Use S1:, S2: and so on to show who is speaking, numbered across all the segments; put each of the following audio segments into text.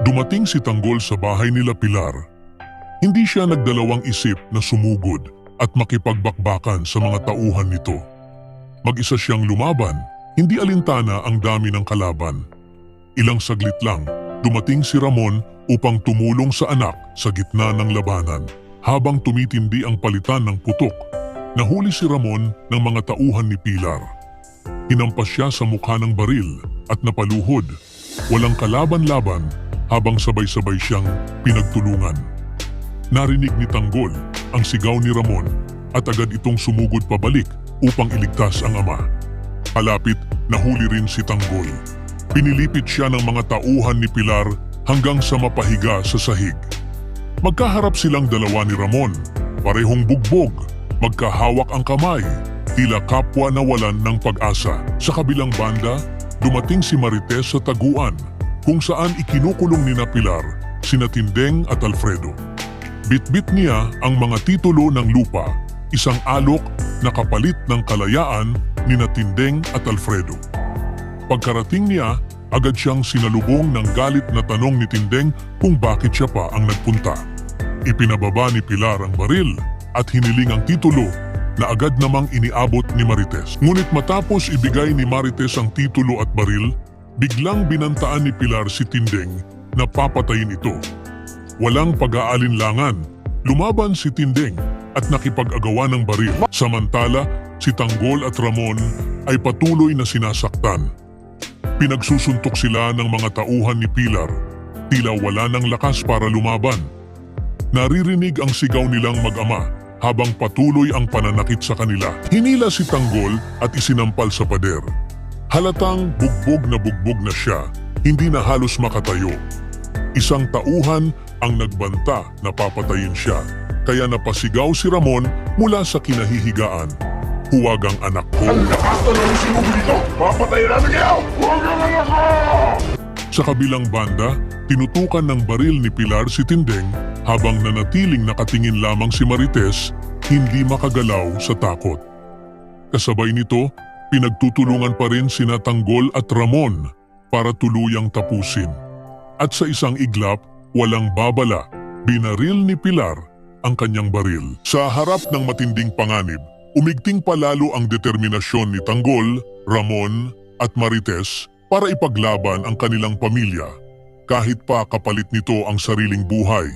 S1: Dumating si Tanggol sa bahay nila Pilar. Hindi siya nagdalawang isip na sumugod at makipagbakbakan sa mga tauhan nito. Mag-isa siyang lumaban, hindi alintana ang dami ng kalaban. Ilang saglit lang, dumating si Ramon upang tumulong sa anak sa gitna ng labanan. Habang tumitindi ang palitan ng putok, nahuli si Ramon ng mga tauhan ni Pilar. Hinampas siya sa mukha ng baril at napaluhod. Walang kalaban-laban habang sabay-sabay siyang pinagtulungan. Narinig ni Tanggol ang sigaw ni Ramon at agad itong sumugod pabalik upang iligtas ang ama. Kalapit, nahuli rin si Tanggol. Pinilipit siya ng mga tauhan ni Pilar hanggang sa mapahiga sa sahig. Magkaharap silang dalawa ni Ramon, parehong bugbog, magkahawak ang kamay, tila kapwa nawalan ng pag-asa. Sa kabilang banda, dumating si Marites sa taguan, kung saan ikinukulong ni Pilar, sina Tindeng at Alfredo. Bitbit niya ang mga titulo ng lupa, isang alok na kapalit ng kalayaan ni Tindeng at Alfredo. Pagkarating niya, agad siyang sinalubong ng galit na tanong ni Tindeng kung bakit siya pa ang nagpunta. Ipinababa ni Pilar ang baril at hiniling ang titulo na agad namang iniabot ni Marites. Ngunit matapos ibigay ni Marites ang titulo at baril, biglang binantaan ni Pilar si Tindeng na papatayin ito. Walang pag-aalinlangan, lumaban si Tindeng at nakipag-agawa ng baril. Samantala, si Tanggol at Ramon ay patuloy na sinasaktan. Pinagsusuntok sila ng mga tauhan ni Pilar, tila wala ng lakas para lumaban. Naririnig ang sigaw nilang mag-ama habang patuloy ang pananakit sa kanila. Hinila si Tanggol at isinampal sa pader. Halatang bugbog na siya, hindi na halos makatayo. Isang tauhan ang nagbanta na papatayin siya, kaya napasigaw si Ramon mula sa kinahihigaan. Huwag ang anak ko.
S2: Ang lakas na ng sinubo dito! Papatayin namin kayo! Huwag ang anak ko!
S1: Sa kabilang banda, tinutukan ng baril ni Pilar si Tindeng habang nanatiling nakatingin lamang si Marites, hindi makagalaw sa takot. Kasabay nito, pinagtutulungan pa rin sina Tanggol at Ramon para tuluyang tapusin. At sa isang iglap, walang babala, binaril ni Pilar ang kanyang baril. Sa harap ng matinding panganib, umigting palalo ang determinasyon ni Tanggol, Ramon at Marites para ipaglaban ang kanilang pamilya, kahit pa kapalit nito ang sariling buhay.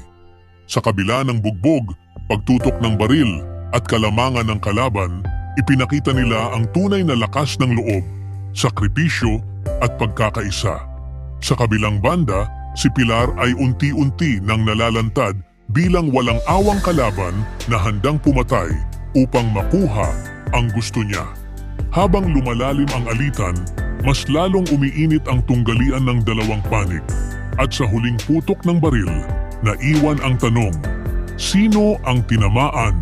S1: Sa kabila ng bugbog, pagtutok ng baril at kalamangan ng kalaban, ipinakita nila ang tunay na lakas ng loob, sakripisyo at pagkakaisa. Sa kabilang banda, si Pilar ay unti-unti nang nalalantad bilang walang awang kalaban na handang pumatay upang makuha ang gusto niya. Habang lumalalim ang alitan, mas lalong umiinit ang tunggalian ng dalawang panig. At sa huling putok ng baril, naiwan ang tanong, sino ang tinamaan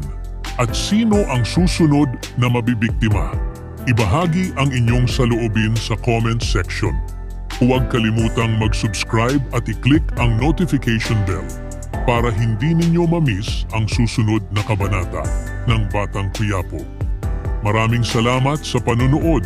S1: at sino ang susunod na mabibiktima? Ibahagi ang inyong saloobin sa comment section. Huwag kalimutang mag-subscribe at i-click ang notification bell para hindi ninyo ma-miss ang susunod na kabanata ng Batang Quiapo. Maraming salamat sa panunood